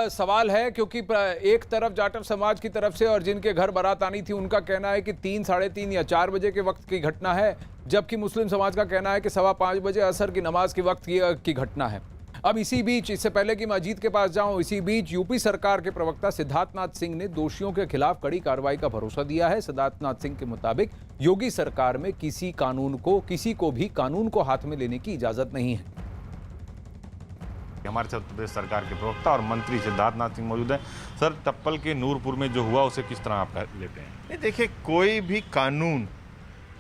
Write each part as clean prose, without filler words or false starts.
सवाल है क्योंकि एक तरफ जाटव समाज की तरफ से और जिनके घर बारात आनी थी उनका कहना है कि 3, साढ़े 3 या 4 बजे के वक्त की घटना है, जबकि मुस्लिम समाज का कहना है कि 4:15 बजे असर की नमाज के वक्त की घटना है। अब इसी बीच, इससे पहले कि मैं अजीत के पास जाऊं, इसी बीच यूपी सरकार के प्रवक्ता सिद्धार्थनाथ सिंह ने दोषियों के खिलाफ कड़ी कार्रवाई का भरोसा दिया है। सिद्धार्थनाथ सिंह के मुताबिक योगी सरकार में किसी को भी कानून को हाथ में लेने की इजाजत नहीं है। हमारे साथ उत्तर प्रदेश सरकार के प्रवक्ता और मंत्री सिद्धार्थनाथ सिंह मौजूद हैं। सर, टप्पल के नूरपुर में जो हुआ उसे किस तरह आप लेते हैं? नहीं, देखिए, कोई भी कानून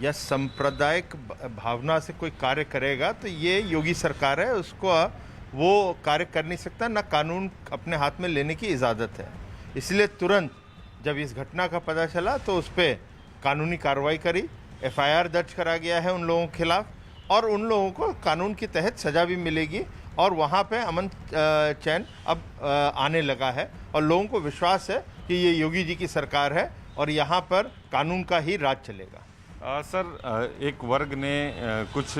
या सांप्रदायिक भावना से कोई कार्य करेगा तो ये योगी सरकार है, उसको वो कार्य कर नहीं सकता, ना कानून अपने हाथ में लेने की इजाज़त है। इसलिए तुरंत जब इस घटना का पता चला तो उस पर कानूनी कार्रवाई करी, FIR दर्ज करा गया है उन लोगों के खिलाफ और उन लोगों को कानून के तहत सज़ा भी मिलेगी और वहाँ पे अमन चैन अब आने लगा है और लोगों को विश्वास है कि ये योगी जी की सरकार है और यहाँ पर कानून का ही राज चलेगा। सर, एक वर्ग ने कुछ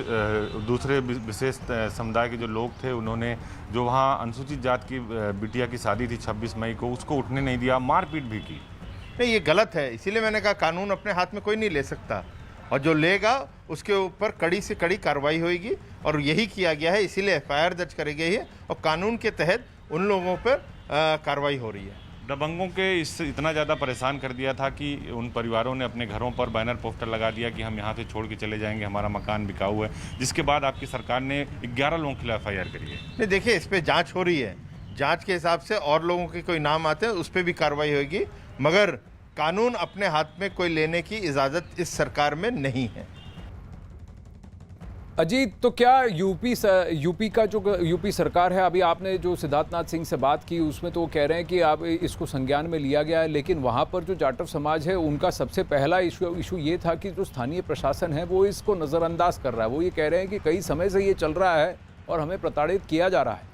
दूसरे विशेष समुदाय के जो लोग थे, उन्होंने जो वहाँ अनुसूचित जात की बिटिया की शादी थी 26 मई को, उसको उठने नहीं दिया, मारपीट भी की। नहीं, ये गलत है, इसीलिए मैंने कहा कानून अपने हाथ में कोई नहीं ले सकता और जो लेगा उसके ऊपर कड़ी से कड़ी कार्रवाई होगी और यही किया गया है। इसीलिए FIR दर्ज करी गई है और कानून के तहत उन लोगों पर कार्रवाई हो रही है। दबंगों के इससे इतना ज़्यादा परेशान कर दिया था कि उन परिवारों ने अपने घरों पर बैनर पोस्टर लगा दिया कि हम यहाँ से छोड़ के चले जाएंगे, हमारा मकान बिकाऊ है, जिसके बाद आपकी सरकार ने 11 लोगों के खिलाफ FIR करी है। नहीं, देखिए, इस पर जांच हो रही है, जांच के हिसाब से और लोगों के कोई नाम आते हैं उस पर भी कार्रवाई होगी, मगर कानून अपने हाथ में कोई लेने की इजाज़त इस सरकार में नहीं है। अजीत, तो क्या यूपी का जो यूपी सरकार है, अभी आपने जो सिद्धार्थनाथ सिंह से बात की उसमें तो वो कह रहे हैं कि आप इसको संज्ञान में लिया गया है, लेकिन वहाँ पर जो जाटव समाज है उनका सबसे पहला इशू ये था कि जो स्थानीय प्रशासन है वो इसको नज़रअंदाज कर रहा है। वो ये कह रहे हैं कि कई समय से ये चल रहा है और हमें प्रताड़ित किया जा रहा है।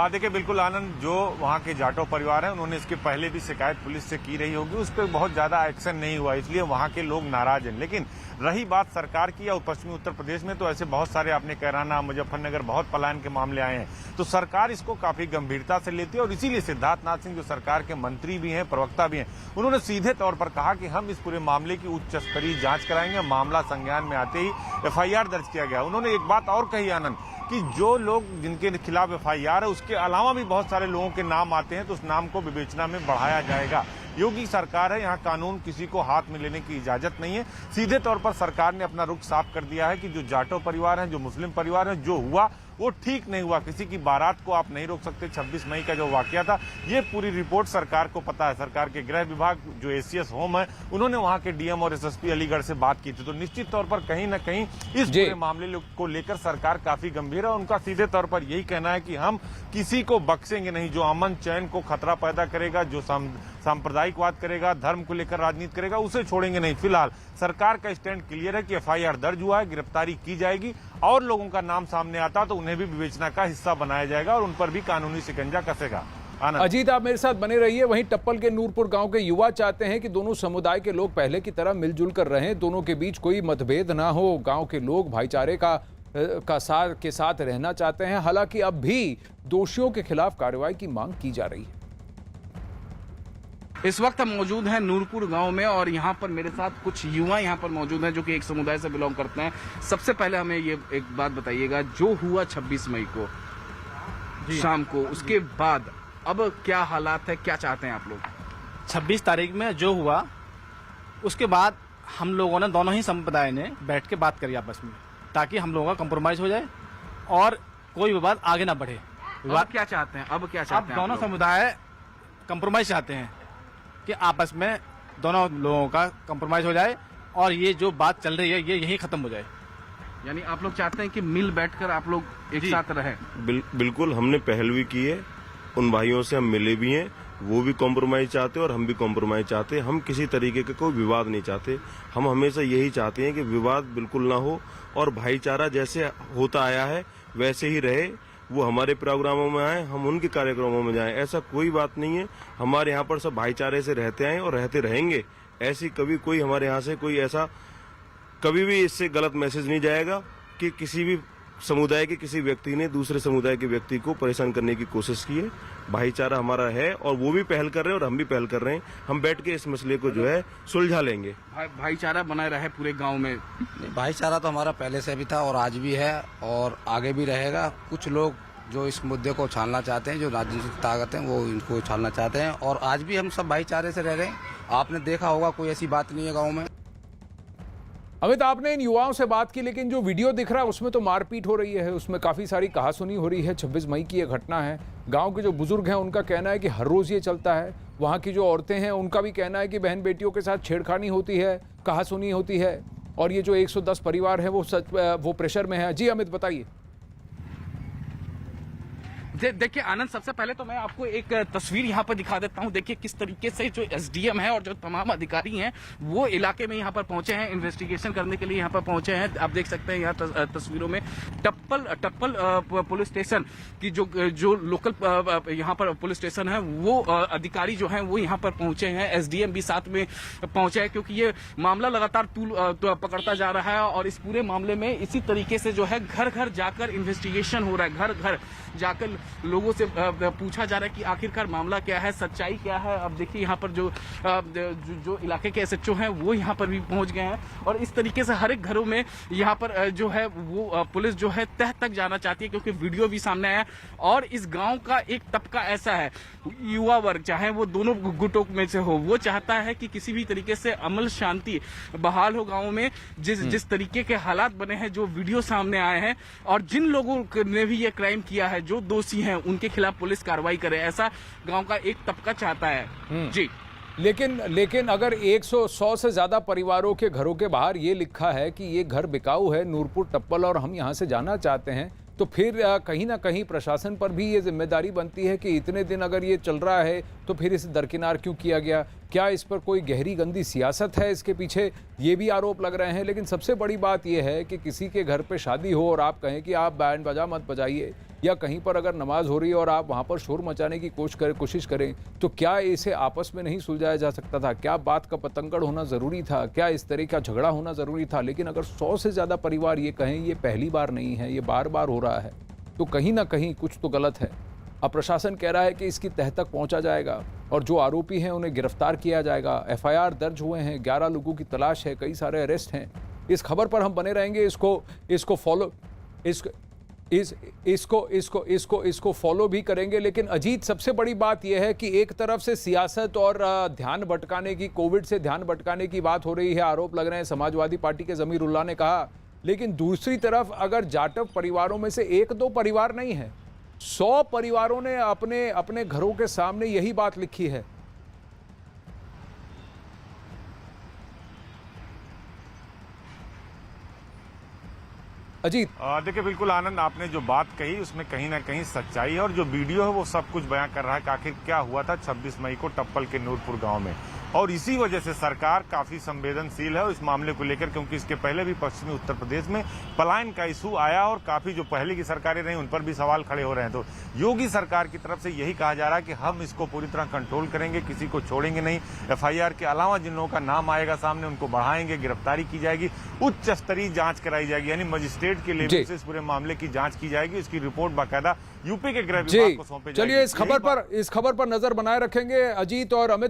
देखिए, बिल्कुल आनंद, जो वहाँ के जाटव परिवार हैं उन्होंने इसके पहले भी शिकायत पुलिस से की रही होगी, उस पर बहुत ज़्यादा एक्शन नहीं हुआ, इसलिए वहाँ के लोग नाराज हैं। लेकिन रही बात सरकार की या पश्चिमी उत्तर प्रदेश में, तो ऐसे बहुत सारे, आपने कैराना, मुजफ्फरनगर, बहुत पलायन के मामले आए हैं, तो सरकार इसको काफ़ी गंभीरता से लेती है और इसीलिए सिद्धार्थनाथ सिंह जो सरकार के मंत्री भी हैं, प्रवक्ता भी हैं, उन्होंने सीधे तौर पर कहा कि हम इस पूरे मामले की उच्च स्तरीय जाँच कराएंगे। मामला संज्ञान में आते ही FIR दर्ज किया गया। उन्होंने एक बात और कही आनंद, कि जो लोग जिनके खिलाफ FIR है उसके अलावा भी बहुत सारे लोगों के नाम आते हैं, तो उस नाम को विवेचना में बढ़ाया जाएगा। योगी सरकार है, यहाँ कानून किसी को हाथ में लेने की इजाजत नहीं है। सीधे तौर पर सरकार ने अपना रुख साफ कर दिया है कि जो जाटव परिवार हैं, जो मुस्लिम परिवार हैं, जो हुआ वो ठीक नहीं हुआ। किसी की बारात को आप नहीं रोक सकते। 26 मई का जो वाकया था, ये पूरी रिपोर्ट सरकार को पता है। सरकार के गृह विभाग, जो ACS होम है, उन्होंने वहां के DM और SSP अलीगढ़ से बात की थी। तो निश्चित तौर पर कहीं ना कहीं इस पूरे मामले को लेकर सरकार काफी गंभीर है। उनका सीधे तौर पर यही कहना है कि हम किसी को बख्शेंगे नहीं। जो अमन चैन को खतरा पैदा करेगा, जो सांप्रदायिकवाद करेगा, धर्म को लेकर राजनीति करेगा, उसे छोड़ेंगे नहीं। फिलहाल सरकार का स्टैंड क्लियर है कि FIR दर्ज हुआ है, गिरफ्तारी की जाएगी और लोगों का नाम सामने आता तो उन्हें भी विवेचना का हिस्सा बनाया जाएगा और उन पर भी कानूनी शिकंजा कसेगा। अजीत, आप मेरे साथ बने रहिए। वहीं टप्पल के नूरपुर गांव के युवा चाहते हैं कि दोनों समुदाय के लोग पहले की तरह मिलजुल कर रहें, दोनों के बीच कोई मतभेद ना हो। गांव के लोग भाईचारे के साथ रहना चाहते हैं। हालांकि अब भी दोषियों के खिलाफ कार्रवाई की मांग की जा रही है। इस वक्त हम मौजूद हैं नूरपुर गांव में और यहाँ पर मेरे साथ कुछ युवा यहाँ पर मौजूद हैं जो कि एक समुदाय से बिलोंग करते हैं। सबसे पहले हमें ये एक बात बताइएगा, जो हुआ 26 मई को शाम को, उसके बाद अब क्या हालात है, क्या चाहते हैं आप लोग? 26 तारीख में जो हुआ उसके बाद हम लोगों ने, दोनों ही संप्रदाय ने बैठ के बात करी आपस में, ताकि हम लोगों का कंप्रोमाइज हो जाए और कोई विवाद आगे ना बढ़े। अब क्या चाहते हैं? अब दोनों समुदाय कंप्रोमाइज चाहते हैं कि आपस में दोनों लोगों का कंप्रोमाइज हो जाए और ये जो बात चल रही है ये यहीं खत्म हो जाए। यानी आप लोग चाहते हैं कि मिल बैठकर आप लोग एक साथ रहें? बिल्कुल, हमने पहल भी की है, उन भाइयों से हम मिले भी हैं, वो भी कॉम्प्रोमाइज चाहते हैं और हम भी कॉम्प्रोमाइज चाहते हैं। हम किसी तरीके का कोई विवाद नहीं चाहते। हम हमेशा यही चाहते हैं कि विवाद बिल्कुल ना हो और भाईचारा जैसे होता आया है वैसे ही रहे। वो हमारे प्रोग्रामों में आए, हम उनके कार्यक्रमों में जाएं, ऐसा कोई बात नहीं है। हमारे यहाँ पर सब भाईचारे से रहते आए और रहते रहेंगे। ऐसी कभी कोई हमारे यहाँ से कोई ऐसा कभी भी इससे गलत मैसेज नहीं जाएगा कि किसी भी समुदाय के किसी व्यक्ति ने दूसरे समुदाय के व्यक्ति को परेशान करने की कोशिश की है। भाईचारा हमारा है और वो भी पहल कर रहे हैं और हम भी पहल कर रहे हैं। हम बैठ के इस मसले को जो है सुलझा लेंगे। भाईचारा बनाए रहे पूरे गांव में। भाईचारा तो हमारा पहले से भी था और आज भी है और आगे भी रहेगा। कुछ लोग जो इस मुद्दे को उछालना चाहते हैं, जो राजनीतिक ताकत है, वो इनको उछालना चाहते हैं और आज भी हम सब भाईचारे से रह रहे हैं। आपने देखा होगा कोई ऐसी बात नहीं है गाँव में। अमित, आपने इन युवाओं से बात की, लेकिन जो वीडियो दिख रहा है उसमें तो मारपीट हो रही है, उसमें काफ़ी सारी कहासुनी हो रही है। 26 मई की ये घटना है। गांव के जो बुजुर्ग हैं उनका कहना है कि हर रोज़ ये चलता है। वहाँ की जो औरतें हैं उनका भी कहना है कि बहन बेटियों के साथ छेड़खानी होती है, कहासुनी होती है। और ये जो 110 परिवार है वो प्रेशर में है। जी अमित, बताइए। देखिए आनंद, सबसे पहले तो मैं आपको एक तस्वीर यहाँ पर दिखा देता हूँ। देखिए किस तरीके से जो एसडीएम है और जो तमाम अधिकारी हैं वो इलाके में यहाँ पर पहुंचे हैं, इन्वेस्टिगेशन करने के लिए यहाँ पर पहुंचे हैं। आप देख सकते हैं यहाँ तस्वीरों में टप्पल पुलिस स्टेशन की जो लोकल यहाँ पर पुलिस स्टेशन है वो अधिकारी जो है वो यहाँ पर पहुंचे हैं। एसडीएम भी साथ में पहुंचे हैं क्योंकि ये मामला लगातार पकड़ता जा रहा है और इस पूरे मामले में इसी तरीके से जो है घर घर जाकर इन्वेस्टिगेशन हो रहा है। घर घर जाकर लोगों से पूछा जा रहा है कि आखिरकार मामला क्या है, सच्चाई क्या है। अब देखिए यहाँ पर जो इलाके के एसएचओ हैं वो यहाँ पर भी पहुंच गए हैं और इस तरीके से हर एक घरों में यहाँ पर जो है वो पुलिस जो है तह तक जाना चाहती है क्योंकि वीडियो भी सामने आया। और इस गांव का एक तबका ऐसा है, युवा वर्ग, चाहे वो दोनों गुटों में से हो, वो चाहता है कि किसी भी तरीके से अमल शांति बहाल हो गाँव में। जिस तरीके के हालात बने हैं, जो वीडियो सामने आए हैं और जिन लोगों ने भी ये क्राइम किया है, जो दोषी हैं, उनके खिलाफ पुलिस कार्रवाई करे, ऐसा गांव का एक तबका चाहता है। जी, लेकिन अगर 100 से ज्यादा परिवारों के घरों के बाहर ये लिखा है कि ये घर बिकाऊ है, नूरपुर टप्पल, और हम यहाँ से जाना चाहते हैं, तो फिर कहीं ना कहीं प्रशासन पर भी ये जिम्मेदारी बनती है कि इतने दिन अगर ये चल रहा है तो फिर इसे दरकिनार क्यों किया गया? क्या इस पर कोई गहरी गंदी सियासत है इसके पीछे? ये भी आरोप लग रहे हैं। लेकिन सबसे बड़ी बात यह है कि किसी के घर पे शादी हो और आप कहें कि आप बैंड बजा मत बजाइए, या कहीं पर अगर नमाज हो रही है और आप वहाँ पर शोर मचाने की कोशिश करें, तो क्या इसे आपस में नहीं सुलझाया जा सकता था? क्या बात का पतंगड़ होना ज़रूरी था? क्या इस तरह का झगड़ा होना ज़रूरी था? लेकिन अगर 100 से ज़्यादा परिवार ये कहें ये पहली बार नहीं है, ये बार बार हो रहा है, तो कहीं ना कहीं कुछ तो गलत है। अब प्रशासन कह रहा है कि इसकी तह तक पहुंचा जाएगा और जो आरोपी हैं उन्हें गिरफ्तार किया जाएगा। एफआईआर दर्ज हुए हैं, 11 लोगों की तलाश है, कई सारे अरेस्ट हैं। इस खबर पर हम बने रहेंगे, इसको फॉलो भी करेंगे। लेकिन अजीत, सबसे बड़ी बात यह है कि एक तरफ से सियासत और ध्यान भटकाने की, कोविड से ध्यान भटकाने की बात हो रही है, आरोप लग रहे हैं, समाजवादी पार्टी के ज़मीरुल्लाह ने कहा। लेकिन दूसरी तरफ अगर जाटव परिवारों में से 1-2 परिवार नहीं है, 100 परिवारों ने अपने घरों के सामने यही बात लिखी है। अजीत, देखिए बिल्कुल आनंद, आपने जो बात कही उसमें कहीं ना कहीं सच्चाई है और जो वीडियो है वो सब कुछ बयां कर रहा है कि आखिर क्या हुआ था 26 मई को टप्पल के नूरपुर गांव में। और इसी वजह से सरकार काफी संवेदनशील है इस मामले को लेकर, क्योंकि इसके पहले भी पश्चिमी उत्तर प्रदेश में पलायन का इशू आया और काफी जो पहले की सरकारें रही उन पर भी सवाल खड़े हो रहे हैं। तो योगी सरकार की तरफ से यही कहा जा रहा है कि हम इसको पूरी तरह कंट्रोल करेंगे, किसी को छोड़ेंगे नहीं। एफआईआर के अलावा जिन लोगों का नाम आएगा सामने उनको बढ़ाएंगे, गिरफ्तारी की जाएगी, उच्च स्तरीय जांच कराई जाएगी, यानी मजिस्ट्रेट के लेवल से इस पूरे मामले की जांच की जाएगी। इसकी रिपोर्ट बाकायदा यूपी के गृह विभाग को सौंपी जाएगी। चलिए इस खबर पर नजर बनाए रखेंगे अजीत और अमित।